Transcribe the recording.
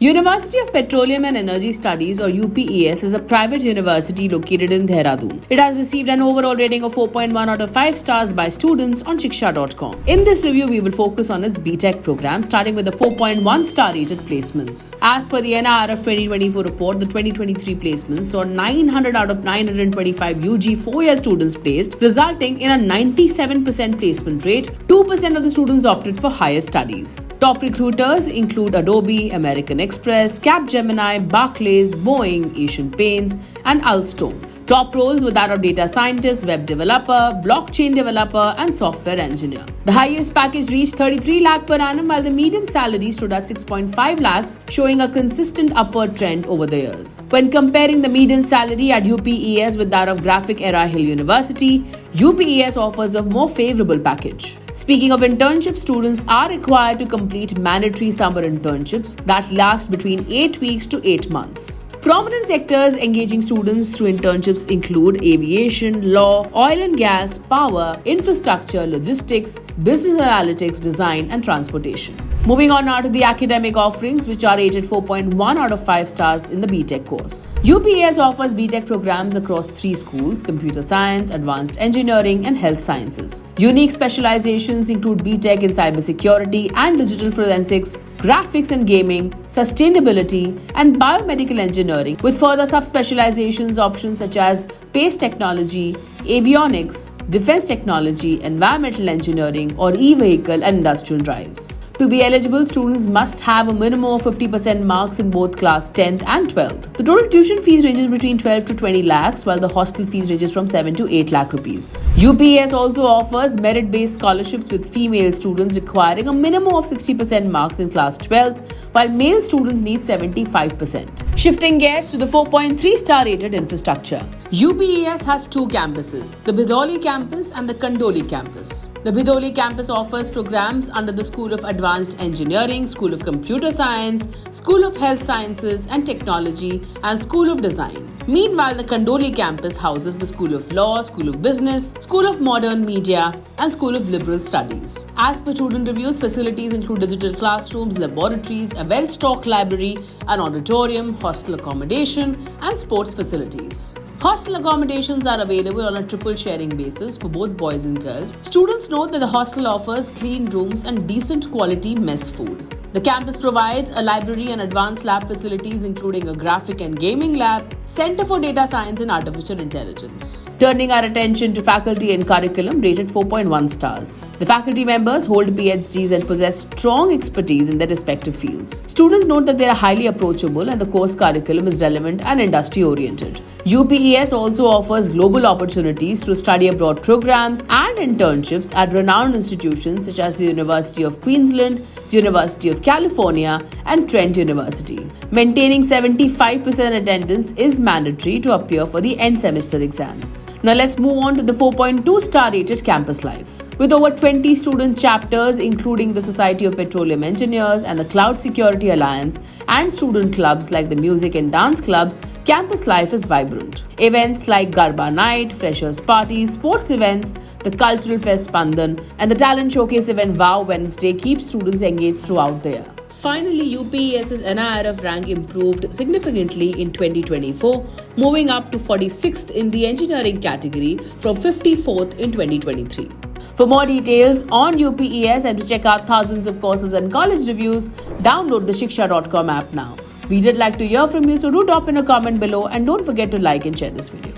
University of Petroleum and Energy Studies or UPES is a private university located in Dehradun. It has received an overall rating of 4.1 out of 5 stars by students on Shiksha.com. In this review, we will focus on its BTech program, starting with the 4.1 star rated placements. As per the NIRF 2024 report, the 2023 placements saw 900 out of 925 UG 4-year students placed, resulting in a 97% placement rate. 2% of the students opted for higher studies. Top recruiters include Adobe, American Express, Capgemini, Barclays, Boeing, Asian Paints, and Alstom. Top roles were that of data scientist, web developer, blockchain developer, and software engineer. The highest package reached 33 lakh per annum, while the median salary stood at 6.5 lakhs, showing a consistent upward trend over the years. When comparing the median salary at UPES with that of Graphic Era Hill University, UPES offers a more favorable package. Speaking of internships, students are required to complete mandatory summer internships that last between 8 weeks to 8 months. Prominent sectors engaging students through internships include aviation, law, oil and gas, power, infrastructure, logistics, business analytics, design, and transportation. Moving on now to the academic offerings, which are rated 4.1 out of 5 stars in the BTech course. UPES offers BTech programs across 3 schools: computer science, advanced engineering, and health sciences. Unique specializations include BTech in cybersecurity and digital forensics, graphics and gaming, sustainability, and biomedical engineering, with further subspecializations options such as space technology, avionics, defense technology, environmental engineering, or e-vehicle and industrial drives. To be eligible, students must have a minimum of 50% marks in both class 10th and 12th. The total tuition fees ranges between 12 to 20 lakhs, while the hostel fees ranges from 7 to 8 lakh rupees. UPES also offers merit-based scholarships with female students requiring a minimum of 60% marks in class 12th, while male students need 75%. Shifting gears to the 4.3 star rated infrastructure. UPES has 2 campuses, the Bidoli campus and the Kandoli campus. The Bidoli campus offers programs under the School of Advanced Engineering, School of Computer Science, School of Health Sciences and Technology, and School of Design. Meanwhile, the Kandoli campus houses the School of Law, School of Business, School of Modern Media, and School of Liberal Studies. As per student reviews, facilities include digital classrooms, laboratories, a well-stocked library, an auditorium, hostel accommodation, and sports facilities. Hostel accommodations are available on a triple sharing basis for both boys and girls. Students note that the hostel offers clean rooms and decent quality mess food. The campus provides a library and advanced lab facilities including a graphic and gaming lab, Center for Data Science and Artificial Intelligence. Turning our attention to faculty and curriculum, rated 4.1 stars. The faculty members hold PhDs and possess strong expertise in their respective fields. Students note that they are highly approachable and the course curriculum is relevant and industry-oriented. UPES also offers global opportunities through study abroad programs and internships at renowned institutions such as the University of Queensland, University of California, and Trent University. Maintaining 75% attendance is mandatory to appear for the end semester exams. Now let's move on to the 4.2 star rated campus life. With over 20 student chapters, including the Society of Petroleum Engineers and the Cloud Security Alliance, and student clubs like the music and dance clubs, campus life is vibrant. Events like Garba Night, Freshers Parties, sports events, the Cultural Fest Pandan, and the talent showcase event Wow Wednesday keep students engaged throughout the year. Finally, UPES's NIRF rank improved significantly in 2024, moving up to 46th in the engineering category from 54th in 2023. For more details on UPES and to check out thousands of courses and college reviews, download the Shiksha.com app now. We would like to hear from you, so do drop in a comment below and don't forget to like and share this video.